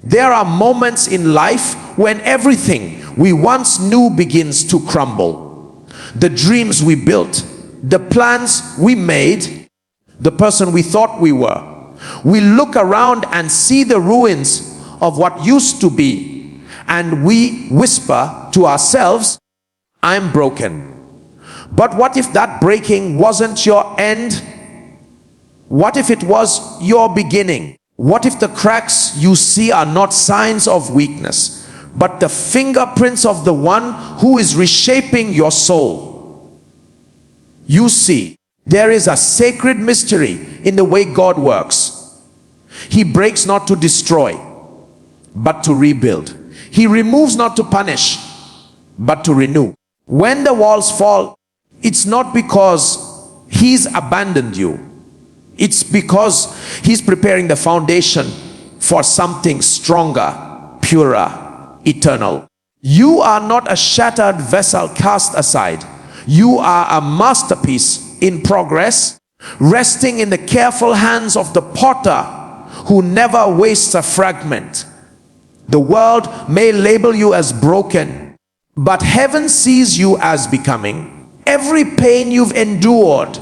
There are moments in life when everything we once knew begins to crumble. The dreams we built, the plans we made, the person we thought we were. We look around and see the ruins of what used to be, and we whisper to ourselves, I'm broken. But what if that breaking wasn't your end? What if it was your beginning? What if the cracks you see are not signs of weakness, but the fingerprints of the one who is reshaping your soul? You see, there is a sacred mystery in the way God works. He breaks not to destroy, but to rebuild. He removes not to punish, but to renew. When the walls fall, it's not because He's abandoned you. It's because He's preparing the foundation for something stronger, purer, eternal. You are not a shattered vessel cast aside. You are a masterpiece in progress, resting in the careful hands of the potter who never wastes a fragment. The world may label you as broken, but heaven sees you as becoming. Every pain you've endured,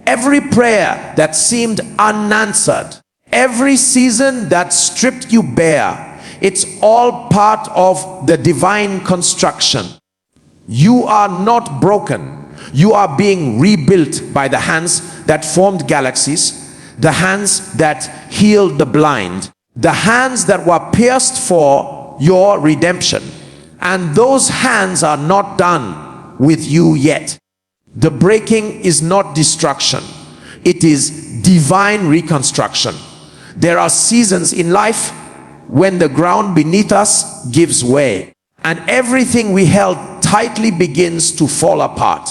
every prayer that seemed unanswered, every season that stripped you bare, it's all part of the divine construction. You are not broken. You are being rebuilt by the hands that formed galaxies, the hands that healed the blind, the hands that were pierced for your redemption. And those hands are not done with you yet. The breaking is not destruction. It is divine reconstruction. There are seasons in life when the ground beneath us gives way, and everything we held tightly begins to fall apart.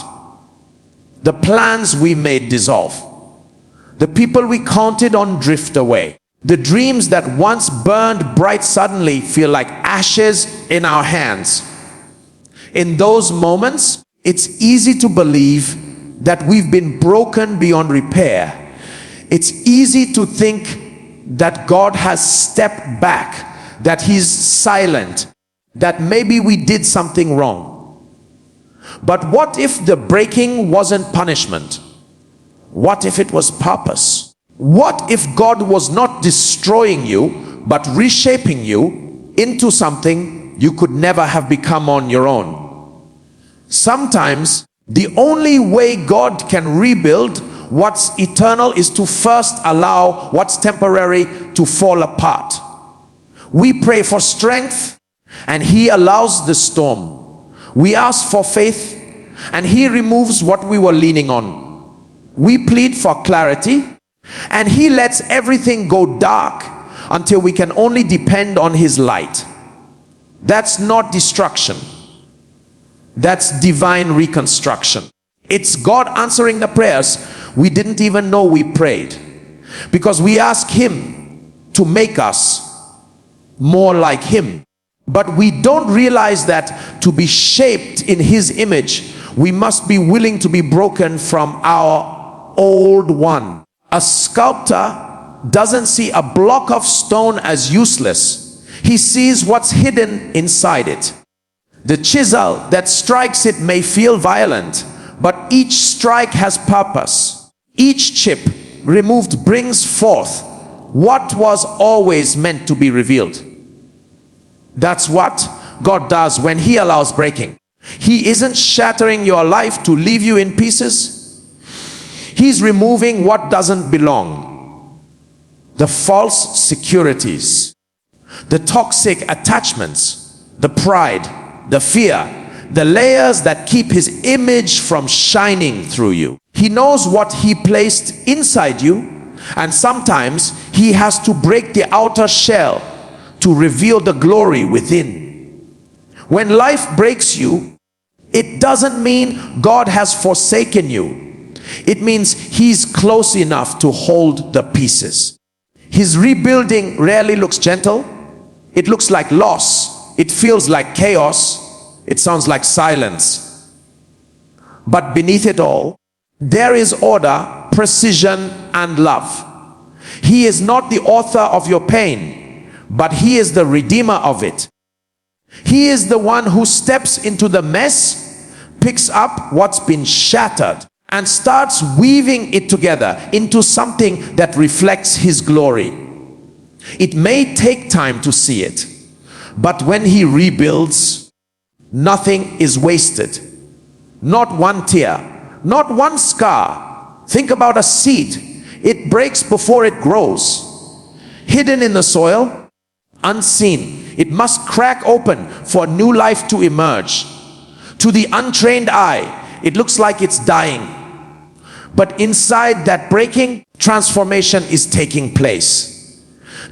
The plans we made dissolve. The people we counted on drift away. The dreams that once burned bright suddenly feel like ashes in our hands. In those moments, it's easy to believe that we've been broken beyond repair. It's easy to think that God has stepped back, that He's silent, that maybe we did something wrong. But what if the breaking wasn't punishment? What if it was purpose? What if God was not destroying you, but reshaping you into something you could never have become on your own? Sometimes the only way God can rebuild what's eternal is to first allow what's temporary to fall apart. We pray for strength and He allows the storm. We ask for faith and He removes what we were leaning on. We plead for clarity and He lets everything go dark until we can only depend on His light. That's not destruction. That's divine reconstruction. It's God answering the prayers we didn't even know we prayed, because we ask Him to make us more like Him. But we don't realize that to be shaped in His image, we must be willing to be broken from our old one. A sculptor doesn't see a block of stone as useless. He sees what's hidden inside it. The chisel that strikes it may feel violent, but each strike has purpose. Each chip removed brings forth what was always meant to be revealed. That's what God does when He allows breaking. He isn't shattering your life to leave you in pieces. He's removing what doesn't belong. The false securities, the toxic attachments, the pride, the fear, the layers that keep His image from shining through you. He knows what He placed inside you, and sometimes He has to break the outer shell to reveal the glory within. When life breaks you, it doesn't mean God has forsaken you. It means He's close enough to hold the pieces. His rebuilding rarely looks gentle. It looks like loss. It feels like chaos. It sounds like silence. But beneath it all, there is order, precision, and love. He is not the author of your pain, but he is the redeemer of it. He is the one who steps into the mess, picks up what's been shattered, and starts weaving it together into something that reflects his glory. It may take time to see it, but when he rebuilds, nothing is wasted. Not one tear, not one scar. Think about a seed. It breaks before it grows. Hidden in the soil, unseen. It must crack open for new life to emerge. To the untrained eye, it looks like it's dying. But inside that breaking, transformation is taking place.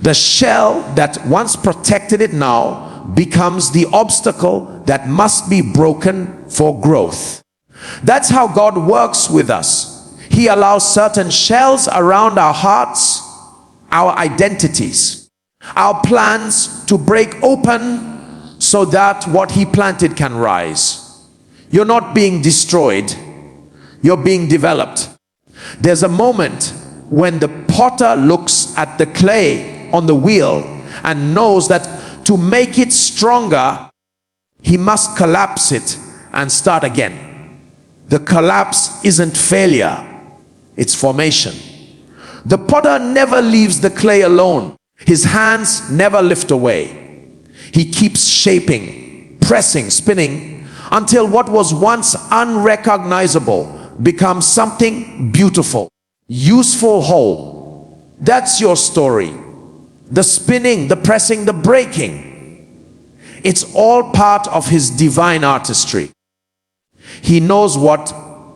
The shell that once protected it now becomes the obstacle that must be broken for growth. That's how God works with us. He allows certain shells around our hearts, our identities, our plans to break open so that what he planted can rise. You're not being destroyed, you're being developed. There's a moment when the potter looks at the clay on the wheel and knows that to make it stronger, he must collapse it and start again. The collapse isn't failure, it's formation. The potter never leaves the clay alone. His hands never lift away. He keeps shaping, pressing, spinning, until what was once unrecognizable becomes something beautiful, useful, whole. That's your story. The spinning, the pressing, the breaking. It's all part of his divine artistry. He knows what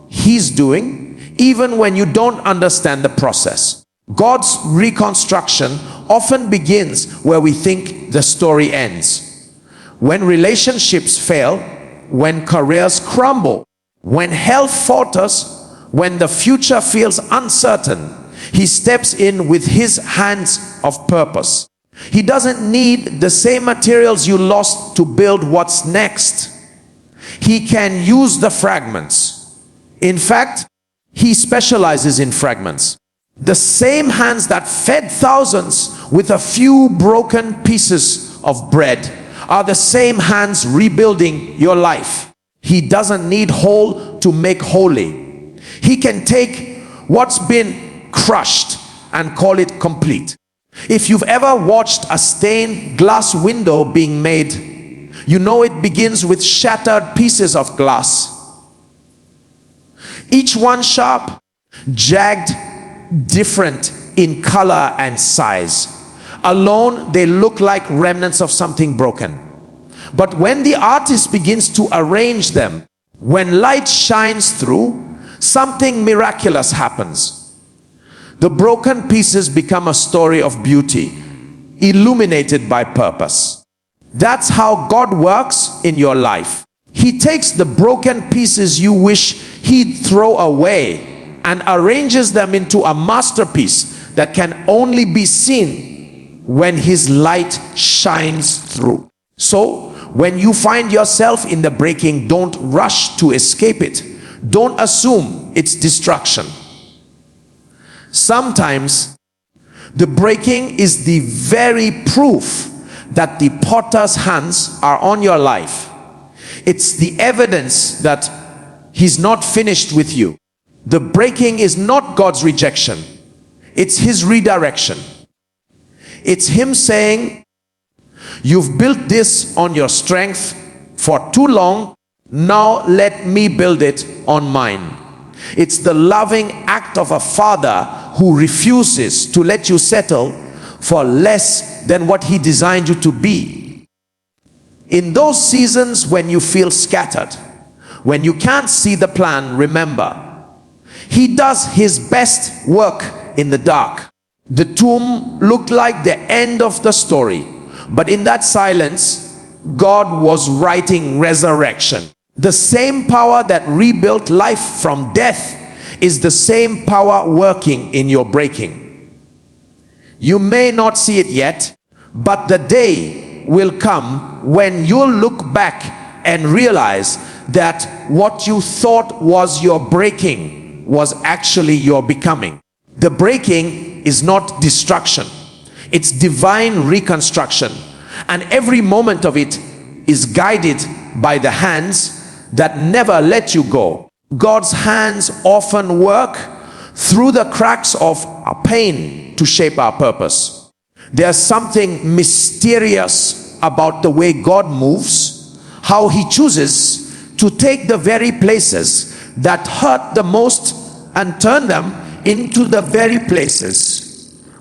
he's doing, even when you don't understand the process. God's reconstruction often begins where we think the story ends. When relationships fail, when careers crumble, when health falters, when the future feels uncertain, he steps in with his hands of purpose. He doesn't need the same materials you lost to build what's next. He can use the fragments. In fact, he specializes in fragments. The same hands that fed thousands with a few broken pieces of bread are the same hands rebuilding your life. He doesn't need whole to make holy. He can take what's been crushed and call it complete. If you've ever watched a stained glass window being made, you know it begins with shattered pieces of glass. Each one sharp, jagged, different in color and size. Alone, they look like remnants of something broken. But when the artist begins to arrange them, when light shines through, something miraculous happens. The broken pieces become a story of beauty, illuminated by purpose. That's how God works in your life. He takes the broken pieces you wish he'd throw away and arranges them into a masterpiece that can only be seen when his light shines through. So, when you find yourself in the breaking, don't rush to escape it. Don't assume it's destruction. Sometimes, the breaking is the very proof that the potter's hands are on your life. It's the evidence that he's not finished with you. The breaking is not God's rejection. It's his redirection. It's him saying, you've built this on your strength for too long. Now let me build it on mine. It's the loving act of a father who refuses to let you settle for less than what he designed you to be. In those seasons when you feel scattered, when you can't see the plan, remember, he does his best work in the dark. The tomb looked like the end of the story, but in that silence, God was writing resurrection. The same power that rebuilt life from death is the same power working in your breaking. You may not see it yet, but the day will come when you'll look back and realize that what you thought was your breaking was actually your becoming. The breaking is not destruction. It's divine reconstruction, and every moment of it is guided by the hands that never let you go. God's hands often work through the cracks of our pain to shape our purpose. There's something mysterious about the way God moves, how he chooses to take the very places that hurt the most and turn them into the very places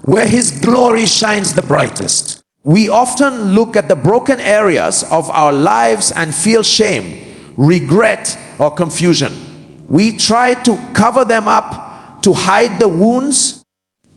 where his glory shines the brightest. We often look at the broken areas of our lives and feel shame, regret, or confusion. We try to cover them up, to hide the wounds,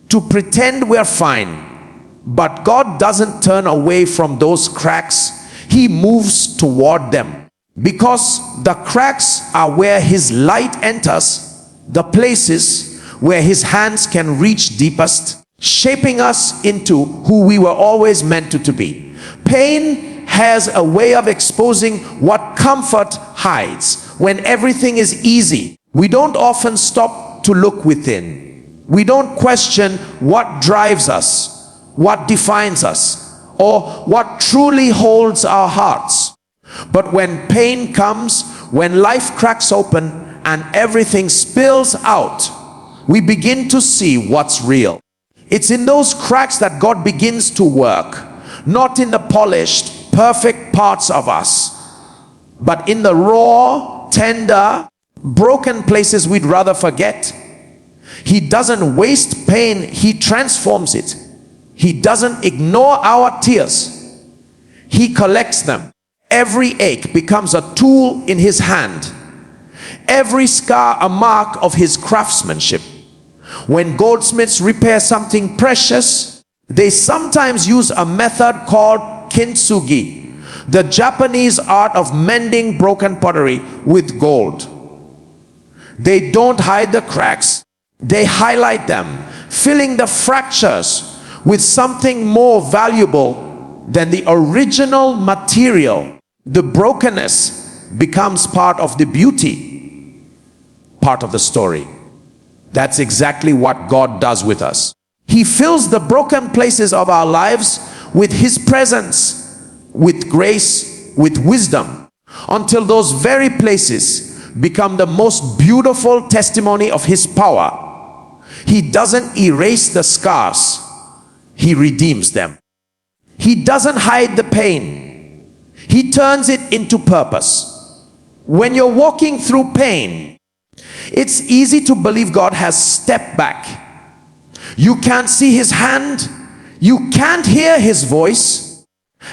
to pretend we're fine. But God doesn't turn away from those cracks. He moves toward them. Because the cracks are where his light enters, the places where his hands can reach deepest, shaping us into who we were always meant to be. Pain has a way of exposing what comfort hides. When everything is easy, we don't often stop to look within. We don't question what drives us, what defines us, or what truly holds our hearts. But when pain comes, when life cracks open and everything spills out, we begin to see what's real. It's in those cracks that God begins to work, not in the polished, perfect parts of us, but in the raw, tender, broken places we'd rather forget. He doesn't waste pain, he transforms it. He doesn't ignore our tears, he collects them. Every ache becomes a tool in his hand, every scar a mark of his craftsmanship. When goldsmiths repair something precious, they sometimes use a method called kintsugi, the Japanese art of mending broken pottery with gold. They don't hide the cracks, they highlight them, filling the fractures with something more valuable than the original material. The brokenness becomes part of the beauty, part of the story. That's exactly what God does with us. He fills the broken places of our lives with his presence, with grace, with wisdom, until those very places become the most beautiful testimony of his power. He doesn't erase the scars, he redeems them. He doesn't hide the pain, he turns it into purpose. When you're walking through pain, it's easy to believe God has stepped back. You can't see his hand, you can't hear his voice,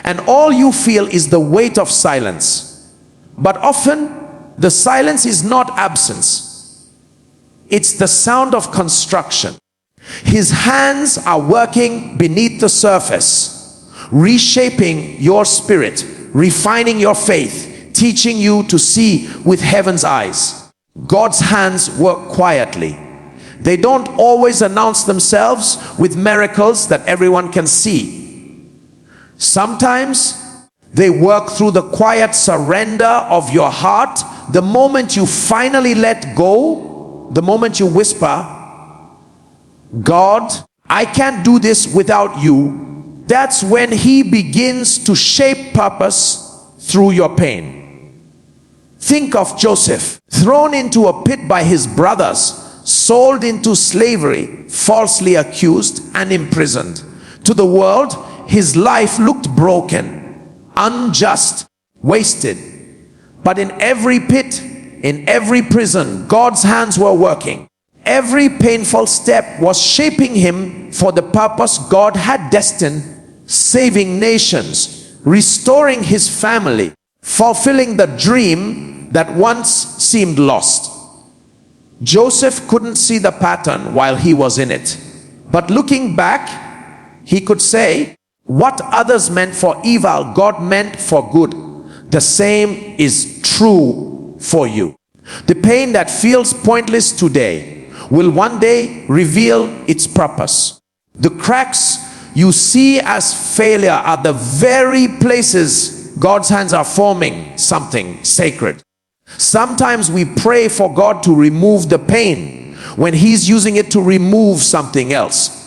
and all you feel is the weight of silence. But often the silence is not absence, it's the sound of construction. His hands are working beneath the surface, reshaping your spirit, refining your faith, teaching you to see with heaven's eyes. God's hands work quietly. They don't always announce themselves with miracles that everyone can see. Sometimes they work through the quiet surrender of your heart. The moment you finally let go, the moment you whisper, God, I can't do this without you, that's when he begins to shape purpose through your pain. Think of Joseph, thrown into a pit by his brothers, sold into slavery, falsely accused and imprisoned. To the world, his life looked broken, unjust, wasted. But in every pit, in every prison, God's hands were working. Every painful step was shaping him for the purpose God had destined, saving nations, restoring his family, fulfilling the dream that once seemed lost. Joseph couldn't see the pattern while he was in it. But looking back, he could say, what others meant for evil, God meant for good. The same is true for you. The pain that feels pointless today will one day reveal its purpose. The cracks you see as failure are the very places God's hands are forming something sacred. Sometimes we pray for God to remove the pain when he's using it to remove something else.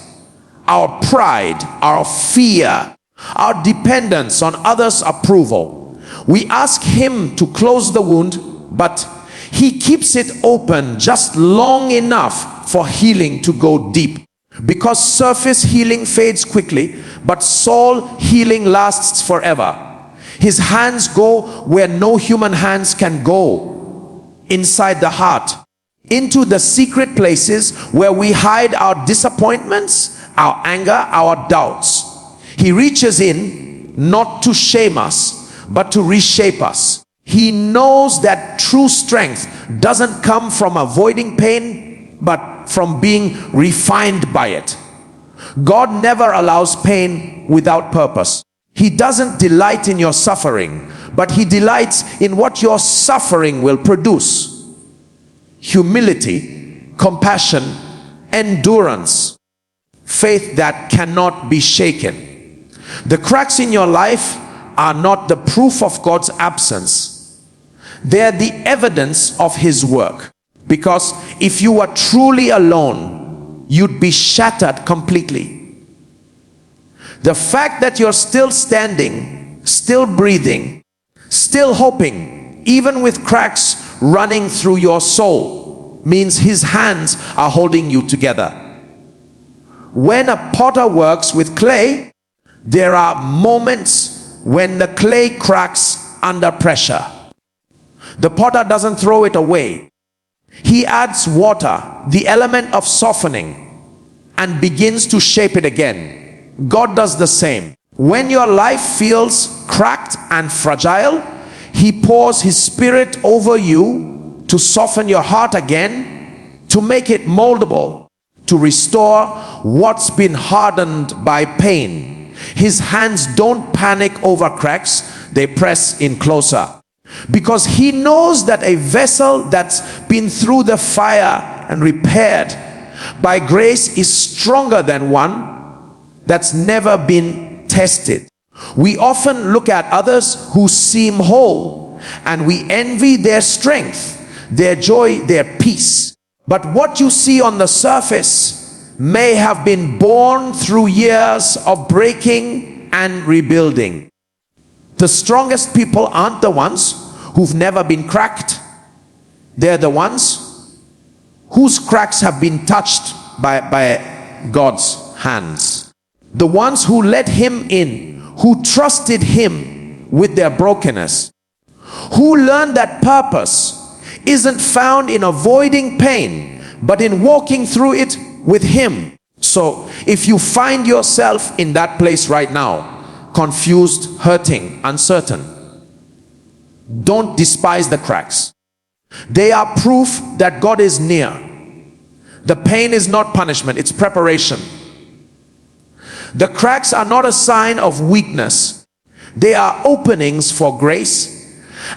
our pride, our fear, our dependence on others' approval. We ask Him to close the wound, but He keeps it open just long enough for healing to go deep. Because surface healing fades quickly, but soul healing lasts forever. His hands go where no human hands can go, inside the heart, into the secret places where we hide our disappointments, our anger, our doubts. He reaches in not to shame us, but to reshape us. He knows that true strength doesn't come from avoiding pain, but from being refined by it. God never allows pain without purpose. He doesn't delight in your suffering, but He delights in what your suffering will produce. Humility, compassion, endurance, faith that cannot be shaken. The cracks in your life are not the proof of God's absence. They're the evidence of His work. Because if you were truly alone, you'd be shattered completely. The fact that you're still standing, still breathing, still hoping, even with cracks running through your soul, means His hands are holding you together. When a potter works with clay, there are moments when the clay cracks under pressure. The potter doesn't throw it away. He adds water, the element of softening, and begins to shape it again. God does the same. When your life feels cracked and fragile, He pours His Spirit over you to soften your heart again, to make it moldable, to restore what's been hardened by pain. His hands don't panic over cracks, they press in closer. Because He knows that a vessel that's been through the fire and repaired by grace is stronger than one that's never been tested. We often look at others who seem whole and we envy their strength, their joy, their peace. But what you see on the surface may have been born through years of breaking and rebuilding. The strongest people aren't the ones who've never been cracked. They're the ones whose cracks have been touched by God's hands. The ones who let Him in, who trusted Him with their brokenness, who learned that purpose isn't found in avoiding pain, but in walking through it with Him. So if you find yourself in that place right now, confused, hurting, uncertain, don't despise the cracks. They are proof that God is near. The pain is not punishment, it's preparation. The cracks are not a sign of weakness. They are openings for grace.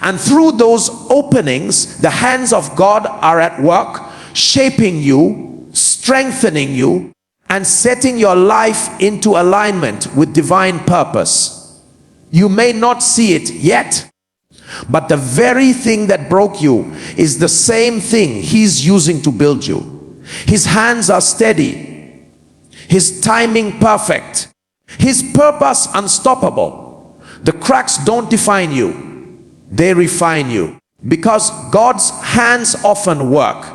And through those openings, the hands of God are at work, shaping you, strengthening you, and setting your life into alignment with divine purpose. You may not see it yet, but the very thing that broke you is the same thing He's using to build you. His hands are steady, His timing perfect, His purpose unstoppable. The cracks don't define you, they refine you. Because God's hands often work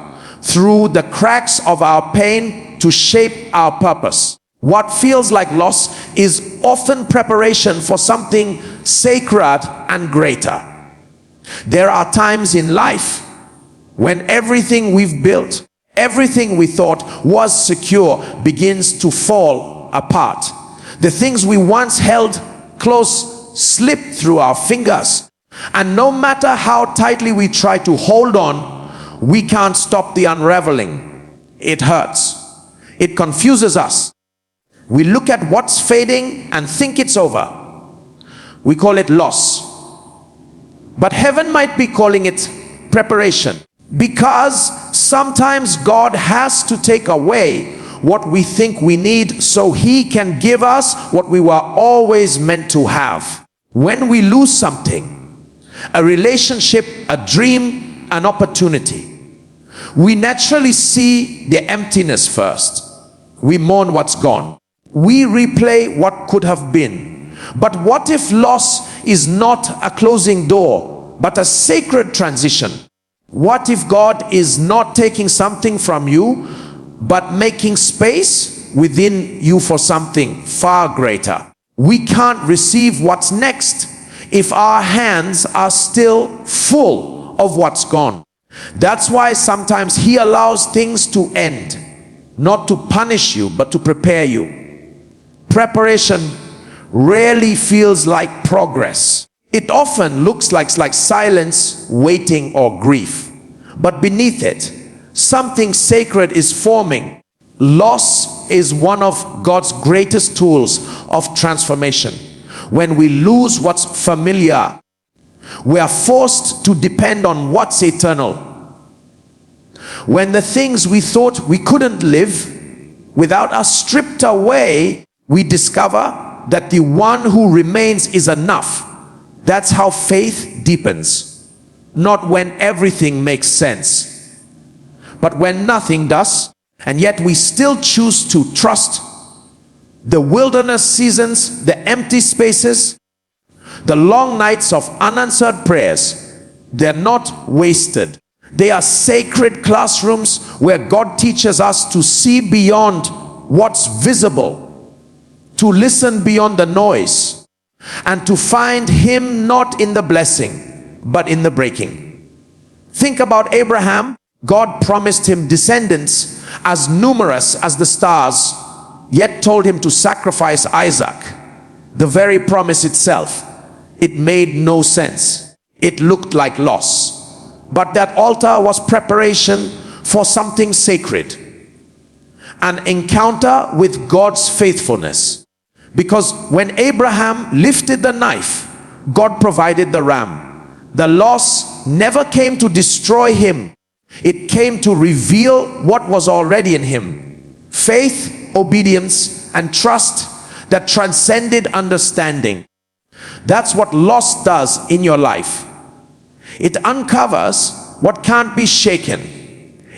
through the cracks of our pain to shape our purpose. What feels like loss is often preparation for something sacred and greater. There are times in life when everything we've built, everything we thought was secure, begins to fall apart. The things we once held close slip through our fingers. And no matter how tightly we try to hold on, we can't stop the unraveling. It hurts. It confuses us. We look at what's fading and think it's over. We call it loss. But heaven might be calling it preparation. Because sometimes God has to take away what we think we need so He can give us what we were always meant to have. When we lose something, a relationship, a dream, an opportunity, we naturally see the emptiness first. We mourn what's gone. We replay what could have been. But what if loss is not a closing door, but a sacred transition? What if God is not taking something from you, but making space within you for something far greater? We can't receive what's next if our hands are still full of what's gone. That's why sometimes He allows things to end, not to punish you, but to prepare you. Preparation rarely feels like progress. It often looks like silence, waiting, or grief. But beneath it, something sacred is forming. Loss is one of God's greatest tools of transformation. When we lose what's familiar, we are forced to depend on what's eternal. When the things we thought we couldn't live without are stripped away, we discover that the one who remains is enough. That's how faith deepens. Not when everything makes sense, but when nothing does, and yet we still choose to trust. The wilderness seasons, the empty spaces, the long nights of unanswered prayers, they're not wasted. They are sacred classrooms where God teaches us to see beyond what's visible, to listen beyond the noise, and to find Him not in the blessing, but in the breaking. Think about Abraham. God promised him descendants as numerous as the stars, yet told him to sacrifice Isaac. The very promise itself, it made no sense. It looked like loss. But that altar was preparation for something sacred. An encounter with God's faithfulness. Because when Abraham lifted the knife, God provided the ram. The loss never came to destroy him. It came to reveal what was already in him. Faith, obedience, and trust that transcended understanding. That's what loss does in your life. It uncovers what can't be shaken.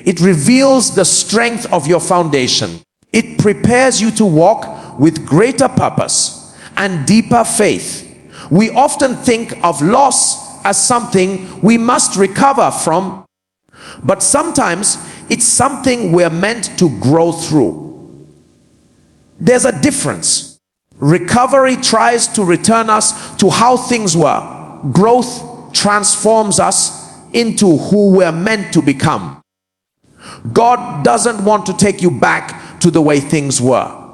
It reveals the strength of your foundation. It prepares you to walk with greater purpose and deeper faith. We often think of loss as something we must recover from, but sometimes it's something we're meant to grow through. There's a difference. Recovery tries to return us to how things were. Growth transforms us into who we're meant to become. God doesn't want to take you back to the way things were.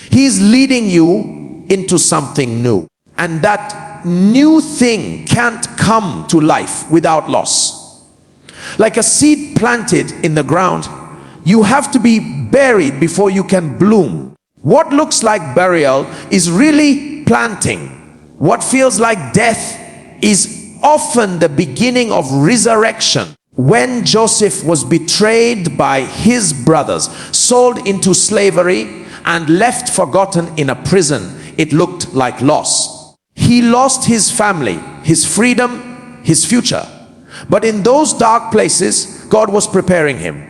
He's leading you into something new. And that new thing can't come to life without loss. Like a seed planted in the ground, you have to be buried before you can bloom. What looks like burial is really planting. What feels like death is often the beginning of resurrection. When Joseph was betrayed by his brothers, sold into slavery, and left forgotten in a prison, it looked like loss. He lost his family, his freedom, his future. But in those dark places, God was preparing him.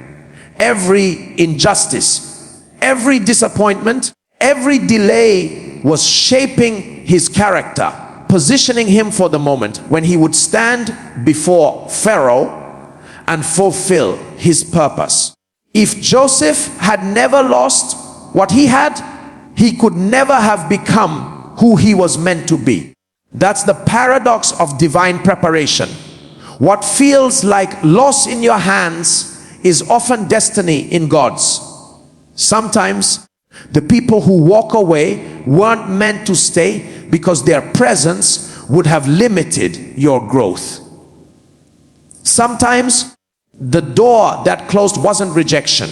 Every injustice, every disappointment, every delay was shaping his character, positioning him for the moment when he would stand before Pharaoh and fulfill his purpose. If Joseph had never lost what he had, he could never have become who he was meant to be. That's the paradox of divine preparation. What feels like loss in your hands is often destiny in God's. Sometimes the people who walk away weren't meant to stay because their presence would have limited your growth. Sometimes the door that closed wasn't rejection.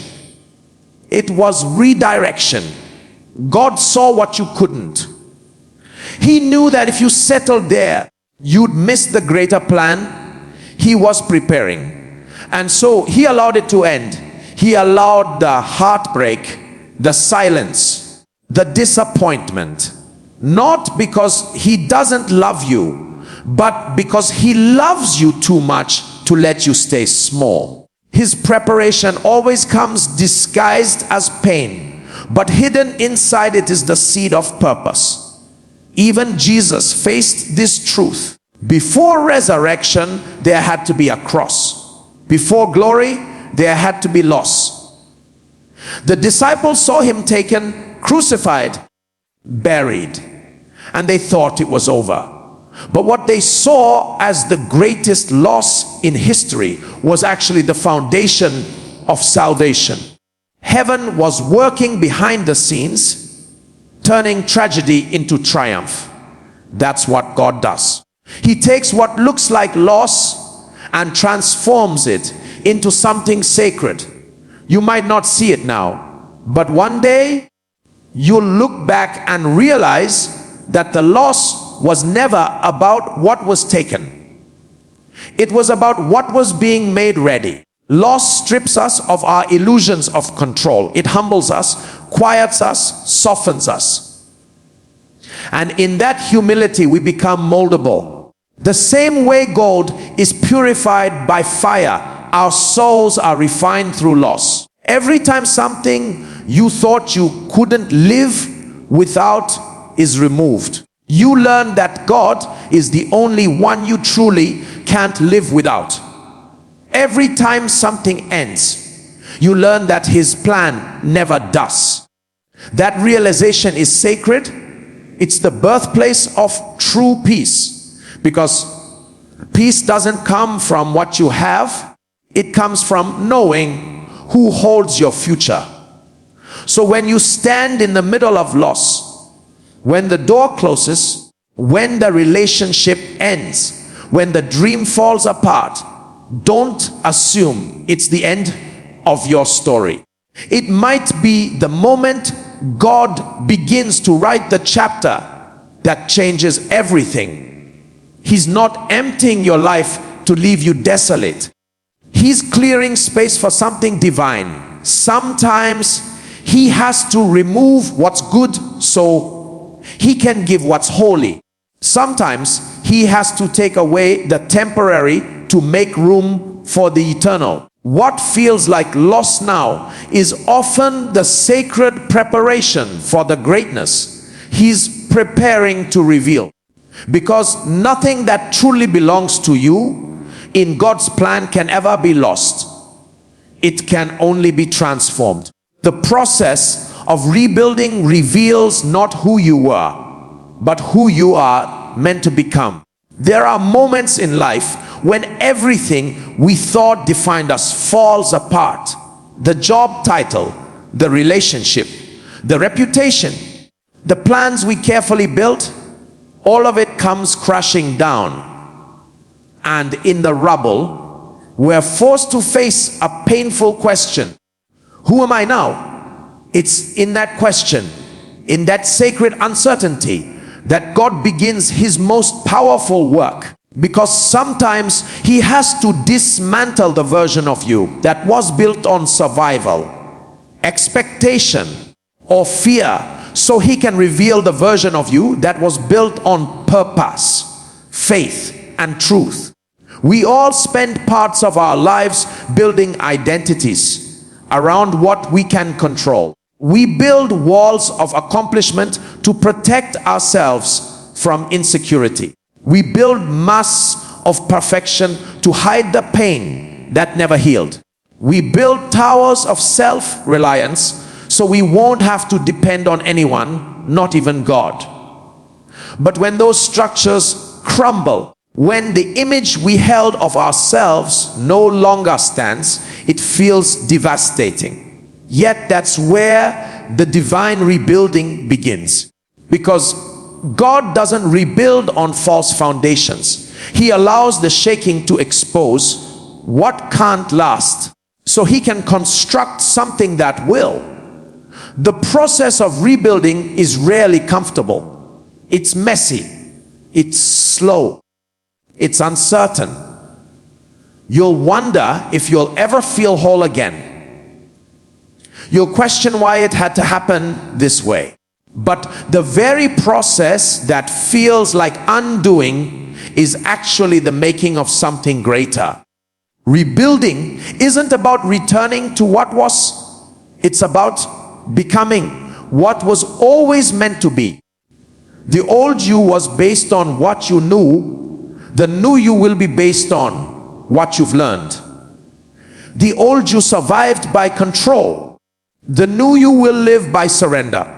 It was redirection. God saw what you couldn't. He knew that if you settled there, you'd miss the greater plan He was preparing. And so He allowed it to end. He allowed the heartbreak, the silence, the disappointment. Not because He doesn't love you, but because He loves you too much to let you stay small. His preparation always comes disguised as pain, but hidden inside it is the seed of purpose. Even Jesus faced this truth. Before resurrection, there had to be a cross. Before glory, there had to be loss. The disciples saw him taken, crucified, buried, and they thought it was over. But what they saw as the greatest loss in history was actually the foundation of salvation. Heaven was working behind the scenes, turning tragedy into triumph. That's what God does. He takes what looks like loss and transforms it into something sacred. You might not see it now, but one day you'll look back and realize that the loss was never about what was taken. It was about what was being made ready. Loss strips us of our illusions of control. It humbles us, quiets us, softens us. And in that humility, we become moldable. The same way gold is purified by fire, our souls are refined through loss. Every time something you thought you couldn't live without is removed, you learn that God is the only one you truly can't live without. Every time something ends, you learn that His plan never does. That realization is sacred. It's the birthplace of true peace, because peace doesn't come from what you have. It comes from knowing who holds your future. So when you stand in the middle of loss, when the door closes, when the relationship ends, when the dream falls apart, don't assume it's the end of your story. It might be the moment God begins to write the chapter that changes everything. He's not emptying your life to leave you desolate. He's clearing space for something divine. Sometimes He has to remove what's good so He can give what's holy. Sometimes He has to take away the temporary to make room for the eternal. What feels like loss now is often the sacred preparation for the greatness He's preparing to reveal. Because nothing that truly belongs to you in God's plan can ever be lost. It can only be transformed. The process of rebuilding reveals not who you were, but who you are meant to become. There are moments in life when everything we thought defined us falls apart. The job title, the relationship, the reputation, the plans we carefully built, all of it comes crashing down. And in the rubble, we're forced to face a painful question. Who am I now? It's in that question, in that sacred uncertainty, that God begins His most powerful work. Because sometimes He has to dismantle the version of you that was built on survival, expectation, or fear, so He can reveal the version of you that was built on purpose, faith, and truth. We all spend parts of our lives building identities around what we can control. We build walls of accomplishment to protect ourselves from insecurity. We build masks of perfection to hide the pain that never healed. We build towers of self-reliance so we won't have to depend on anyone, not even God. But when those structures crumble, when the image we held of ourselves no longer stands, it feels devastating. Yet that's where the divine rebuilding begins. Because God doesn't rebuild on false foundations. He allows the shaking to expose what can't last, so He can construct something that will. The process of rebuilding is rarely comfortable. It's messy. It's slow. It's uncertain. You'll wonder if you'll ever feel whole again. You'll question why it had to happen this way. But the very process that feels like undoing is actually the making of something greater. Rebuilding isn't about returning to what was. It's about becoming what was always meant to be. The old you was based on what you knew. The new you will be based on what you've learned. The old you survived by control. The new you will live by surrender.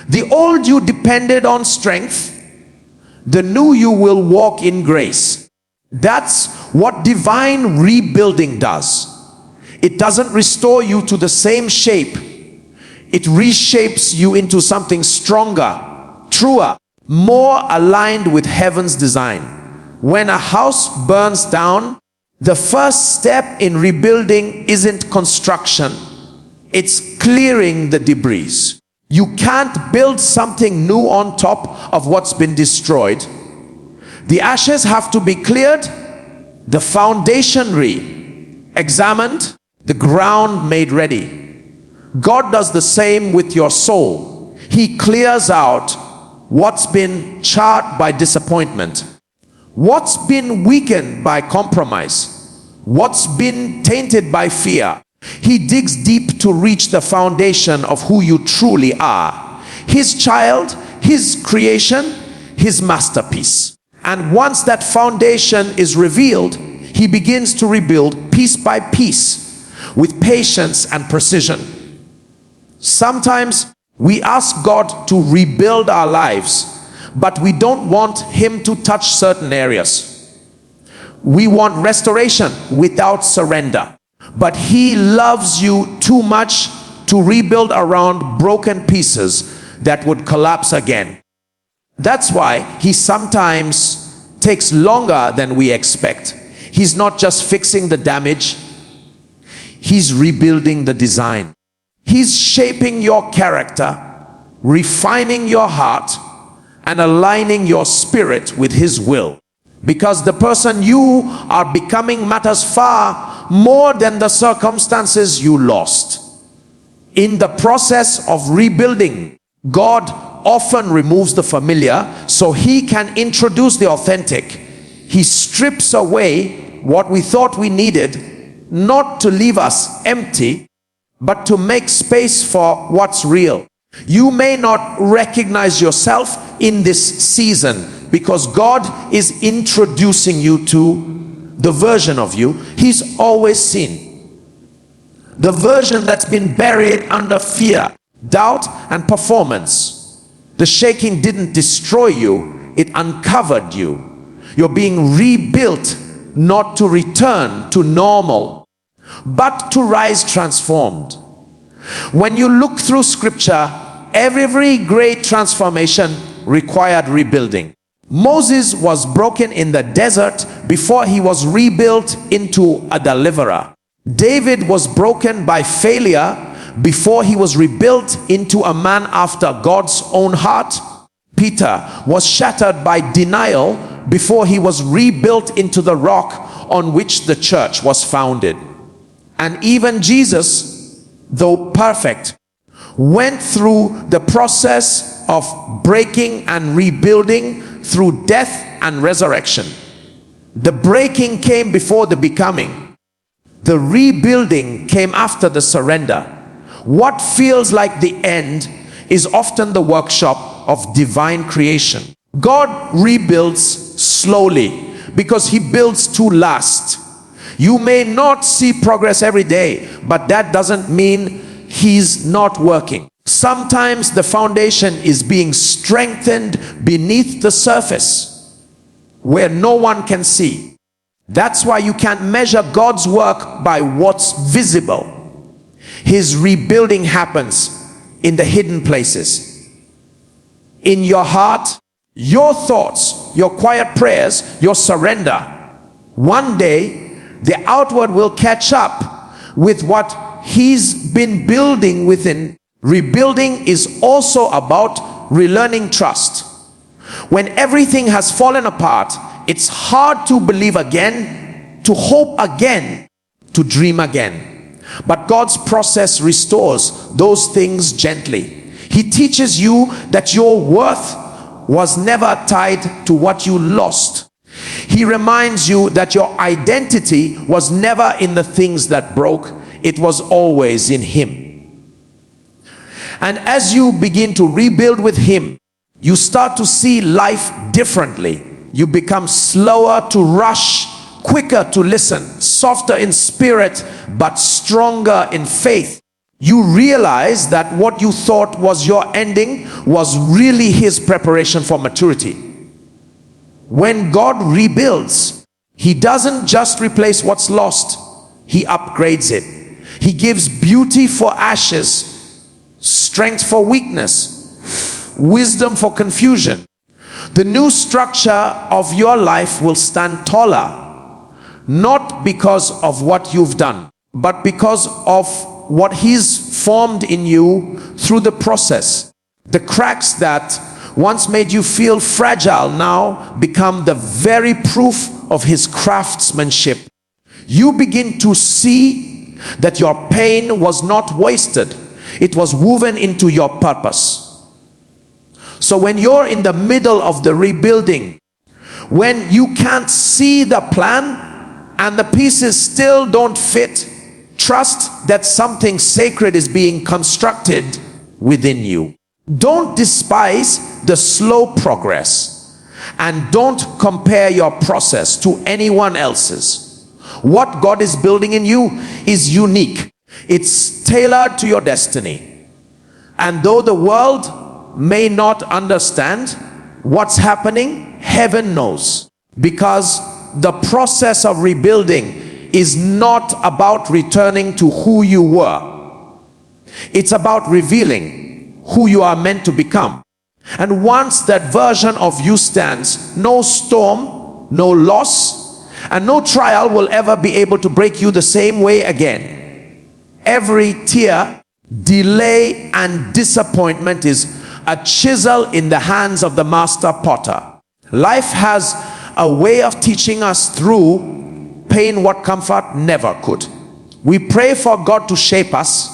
The old you depended on strength. The new you will walk in grace. That's what divine rebuilding does. It doesn't restore you to the same shape. It reshapes you into something stronger, truer, more aligned with heaven's design. When a house burns down, the first step in rebuilding isn't construction. It's clearing the debris. You can't build something new on top of what's been destroyed. The ashes have to be cleared, the foundation re-examined, the ground made ready. God does the same with your soul. He clears out what's been charred by disappointment, what's been weakened by compromise, what's been tainted by fear. He digs deep to reach the foundation of who you truly are. His child, his creation, his masterpiece. And once that foundation is revealed, he begins to rebuild piece by piece with patience and precision. Sometimes we ask God to rebuild our lives, but we don't want him to touch certain areas. We want restoration without surrender. But he loves you too much to rebuild around broken pieces that would collapse again. That's why he sometimes takes longer than we expect. He's not just fixing the damage, he's rebuilding the design. He's shaping your character, refining your heart, and aligning your spirit with his will. Because the person you are becoming matters far more than the circumstances you lost. In the process of rebuilding, God often removes the familiar so he can introduce the authentic. He strips away what we thought we needed, not to leave us empty, but to make space for what's real. You may not recognize yourself in this season because God is introducing you to the version of you he's always seen. The version that's been buried under fear, doubt, and performance. The shaking didn't destroy you, it uncovered you. You're being rebuilt, not to return to normal, but to rise transformed. When you look through scripture, every great transformation required rebuilding. Moses was broken in the desert before he was rebuilt into a deliverer. David was broken by failure before he was rebuilt into a man after God's own heart. Peter was shattered by denial before he was rebuilt into the rock on which the church was founded. And even Jesus, though perfect, went through the process of breaking and rebuilding through death and resurrection. The breaking came before the becoming. The rebuilding came after the surrender. What feels like the end is often the workshop of divine creation. God rebuilds slowly because he builds to last. You may not see progress every day, but that doesn't mean he's not working. Sometimes the foundation is being strengthened beneath the surface where no one can see. That's why you can't measure God's work by what's visible. His rebuilding happens in the hidden places. In your heart, your thoughts, your quiet prayers, your surrender. One day, the outward will catch up with what he's been building within. Rebuilding is also about relearning trust. When everything has fallen apart, it's hard to believe again, to hope again, to dream again. But God's process restores those things gently. He teaches you that your worth was never tied to what you lost. He reminds you that your identity was never in the things that broke. It was always in him. And as you begin to rebuild with him, you start to see life differently. You become slower to rush, quicker to listen, softer in spirit, but stronger in faith. You realize that what you thought was your ending was really his preparation for maturity. When God rebuilds, he doesn't just replace what's lost, he upgrades it. He gives beauty for ashes, strength for weakness, wisdom for confusion. The new structure of your life will stand taller, not because of what you've done, but because of what he's formed in you through the process. The cracks that once made you feel fragile now become the very proof of his craftsmanship. You begin to see that your pain was not wasted. It was woven into your purpose. So when you're in the middle of the rebuilding, when you can't see the plan and the pieces still don't fit, trust that something sacred is being constructed within you. Don't despise the slow progress, and don't compare your process to anyone else's. What God is building in you is unique. It's tailored to your destiny. And though the world may not understand what's happening, heaven knows. Because the process of rebuilding is not about returning to who you were. It's about revealing who you are meant to become. And once that version of you stands, no storm, no loss, and no trial will ever be able to break you the same way again. Every tear, delay, and disappointment is a chisel in the hands of the master potter. Life has a way of teaching us through pain what comfort never could. We pray for God to shape us,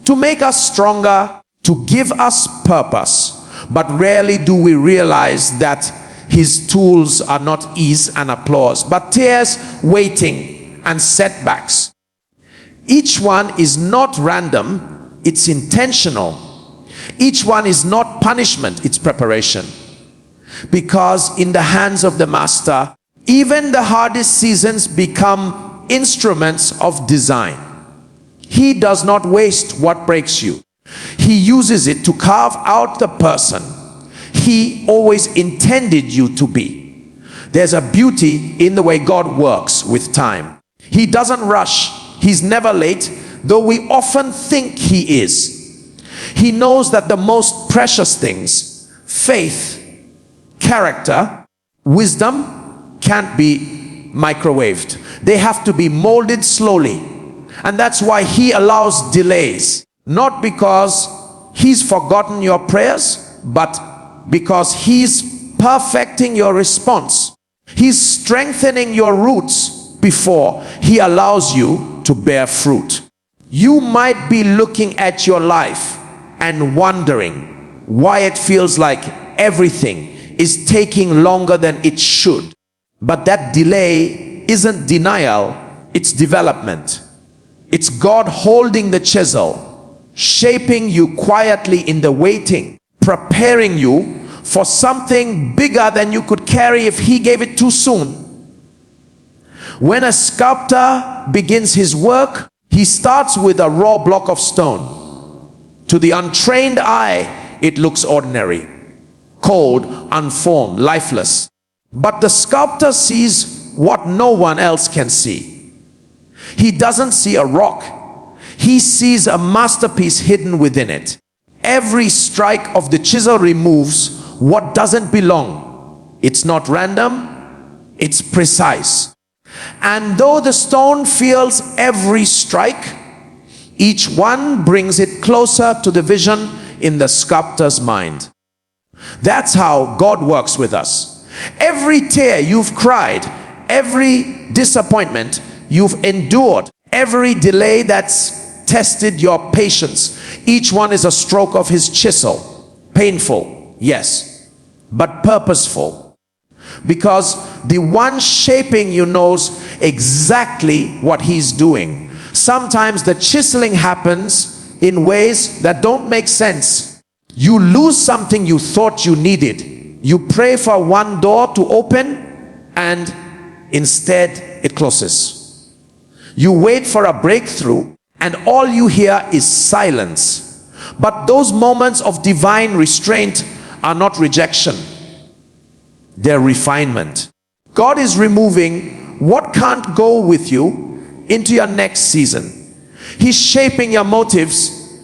to make us stronger, to give us purpose. But rarely do we realize that his tools are not ease and applause, but tears, waiting, and setbacks. Each one is not random, it's intentional. Each one is not punishment, it's preparation. Because in the hands of the master, even the hardest seasons become instruments of design. He does not waste what breaks you. He uses it to carve out the person he always intended you to be. There's a beauty in the way God works with time. He doesn't rush. He's never late, though we often think he is. He knows that the most precious things, faith, character, wisdom, can't be microwaved. They have to be molded slowly. And that's why he allows delays. Not because he's forgotten your prayers, but because he's perfecting your response. He's strengthening your roots before he allows you to bear fruit. You might be looking at your life and wondering why it feels like everything is taking longer than it should. But that delay isn't denial, it's development. It's God holding the chisel, shaping you quietly in the waiting, preparing you for something bigger than you could carry if he gave it too soon. When a sculptor begins his work, he starts with a raw block of stone. To the untrained eye, it looks ordinary, cold, unformed, lifeless. But the sculptor sees what no one else can see. He doesn't see a rock. He sees a masterpiece hidden within it. Every strike of the chisel removes what doesn't belong. It's not random, it's precise. And though the stone feels every strike, each one brings it closer to the vision in the sculptor's mind. That's how God works with us. Every tear you've cried, every disappointment you've endured, every delay that's tested your patience, each one is a stroke of his chisel. Painful, yes, but purposeful. Because the one shaping you knows exactly what he's doing. Sometimes the chiseling happens in ways that don't make sense. You lose something you thought you needed. You pray for one door to open and instead it closes. You wait for a breakthrough and all you hear is silence. But those moments of divine restraint are not rejection. They're refinement. God is removing what can't go with you into your next season. He's shaping your motives,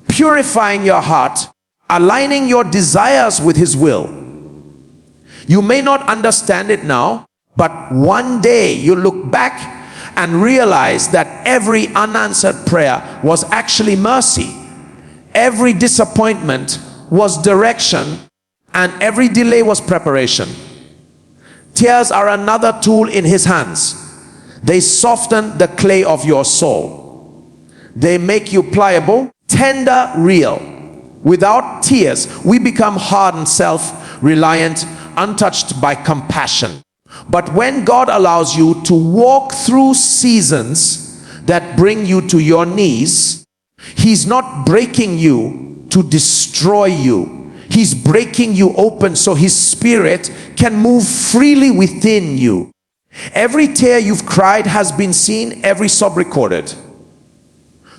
purifying your heart, aligning your desires with His will. You may not understand it now, but one day you look back and realize that every unanswered prayer was actually mercy. Every disappointment was direction, and every delay was preparation. Tears are another tool in His hands. They soften the clay of your soul. They make you pliable, tender, real. Without tears, we become hard and self-reliant, untouched by compassion. But when God allows you to walk through seasons that bring you to your knees, He's not breaking you to destroy you. He's breaking you open so His Spirit can move freely within you. Every tear you've cried has been seen, every sob recorded.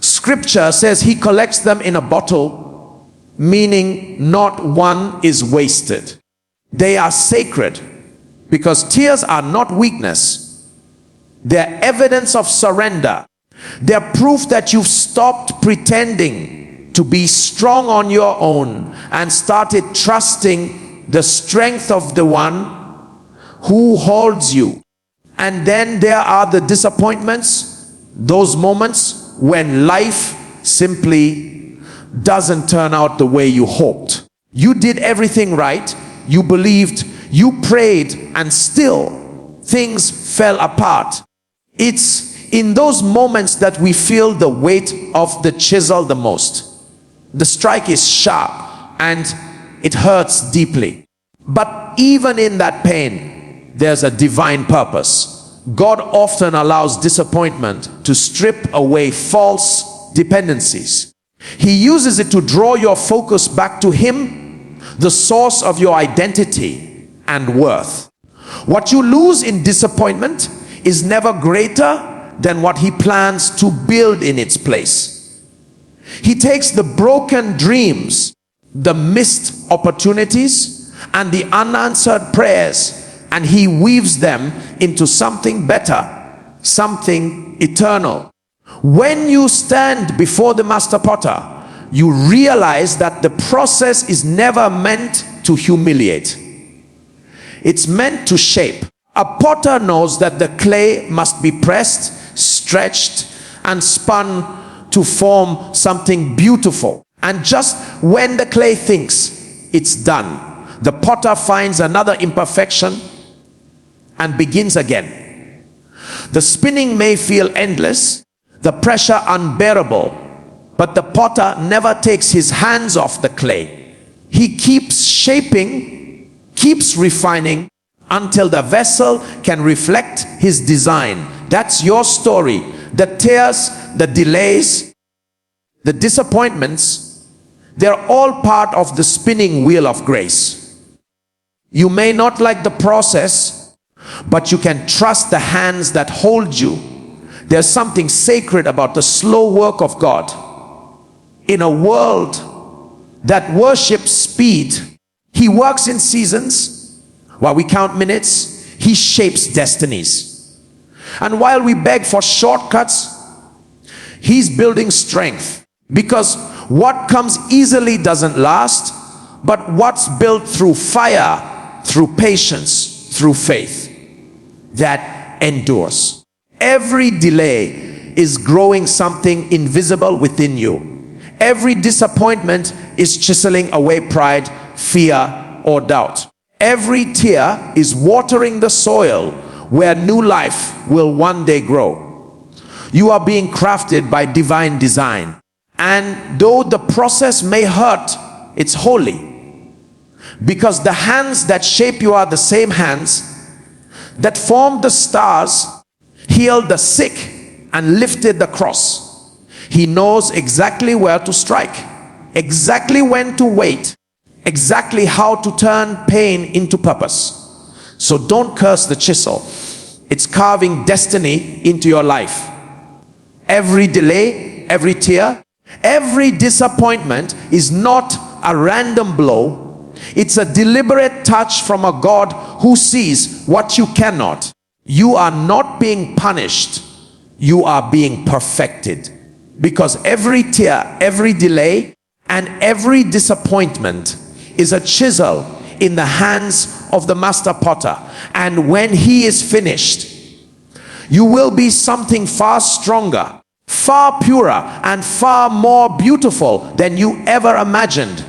Scripture says He collects them in a bottle, meaning not one is wasted. They are sacred because tears are not weakness. They're evidence of surrender. They're proof that you've stopped pretending to be strong on your own and started trusting the strength of the one who holds you. And then there are the disappointments, those moments when life simply doesn't turn out the way you hoped. You did everything right, you believed, you prayed, and still things fell apart. It's in those moments that we feel the weight of the chisel the most. The strike is sharp and it hurts deeply. But even in that pain, there's a divine purpose. God often allows disappointment to strip away false dependencies. He uses it to draw your focus back to Him, the source of your identity and worth. What you lose in disappointment is never greater than what He plans to build in its place. He takes the broken dreams, the missed opportunities, and the unanswered prayers, and He weaves them into something better, something eternal. When you stand before the master potter, you realize that the process is never meant to humiliate. It's meant to shape. A potter knows that the clay must be pressed, stretched, and spun to form something beautiful. And just when the clay thinks it's done, the potter finds another imperfection and begins again. The spinning may feel endless, the pressure unbearable, but the potter never takes his hands off the clay. He keeps shaping, keeps refining, until the vessel can reflect His design. That's your story. The tears, the delays, the disappointments, they're all part of the spinning wheel of grace. You may not like the process, but you can trust the hands that hold you. There's something sacred about the slow work of God. In a world that worships speed, He works in seasons. While we count minutes, He shapes destinies. And while we beg for shortcuts, He's building strength. Because what comes easily doesn't last, but what's built through fire, through patience, through faith, that endures. Every delay is growing something invisible within you. Every disappointment is chiseling away pride, fear, or doubt. Every tear is watering the soil where new life will one day grow. You are being crafted by divine design. And though the process may hurt, it's holy. Because the hands that shape you are the same hands that formed the stars, healed the sick, and lifted the cross. He knows exactly where to strike, exactly when to wait, exactly how to turn pain into purpose. So don't curse the chisel. It's carving destiny into your life. Every delay, every tear, every disappointment is not a random blow. It's a deliberate touch from a God who sees what you cannot. You are not being punished. You are being perfected. Because every tear, every delay, and every disappointment is a chisel in the hands of the master potter. And when he is finished, you will be something far stronger, far purer, and far more beautiful than you ever imagined.